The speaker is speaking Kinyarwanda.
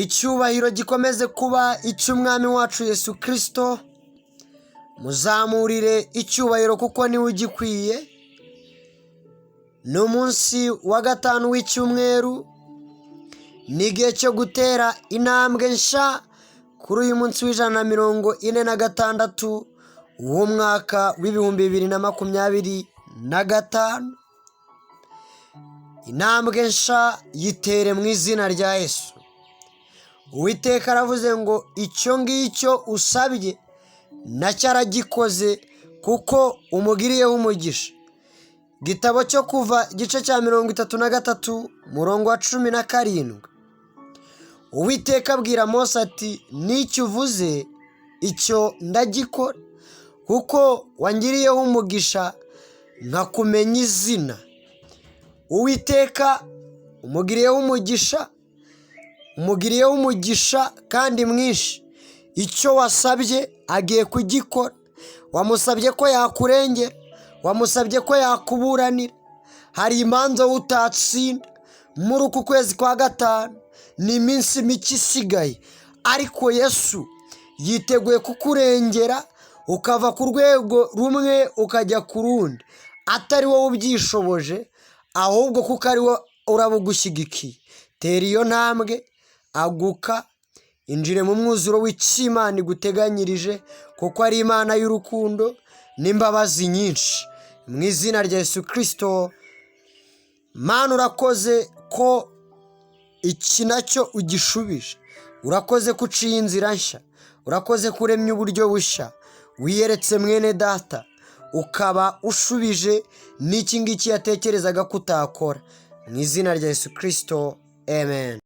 Icyubahiro gikomeze kuba icy'umwami wacu Yesu Kristo. Muzamurire icyubahiro kuko niwe ugikwiye. Ni umunsi wa gatanu w'icyumweru. Ni igihe cyo gutera intambwe nshya kuri uyu munsi w'146 w'umwaka w'ibihumbi 2025. Intambwe nshya yitere mu izina rya Yesu. Uwiteka aravuze ngo icyo ngicyo usabye nacyo aragikoze kuko umugiriyeho umugisha. Gitabo cyo kuva igice cya 33 murongo wa 17. Uwiteka abwira Mose ati n'icyo uvuze icyo ndagikora kuko wangiriyeho umugisha nkakumenya izina. Uwiteka umugiriyeho umugisha kandi mwinshi. Icyo wasabye agiye kugikora. Wamusabye ko yakurengera, wamusabye ko yakuburanira. Hari imanza utatsinda muri uku kwezi kwa gatanu. Ni iminsi mike isigaye, ariko Yesu yiteguye kukurengera ukava ku rwego rumwe ukajya ku rundi, atari wowe ubyishoboje ahubwo kuko ari we urabugushyigikiye. Tera iyo ntambwe, aguka, injire mu mwuzuro w'Imana iguteganyirije, kuko ari Imana y'urukundo n'imbabazi nyinshi. Mu izina rya Yesu Kristo. Mana, urakoze ko iki nacyo ugishubije. Urakoze ko uciye inzira nshya. Urakoze ko uremye uburyo bushya. Wiyeretse mwene data ukaba ushubije n'iki ngiki yatekerezaga ko utakora. Mu izina rya Yesu Kristo. Amen.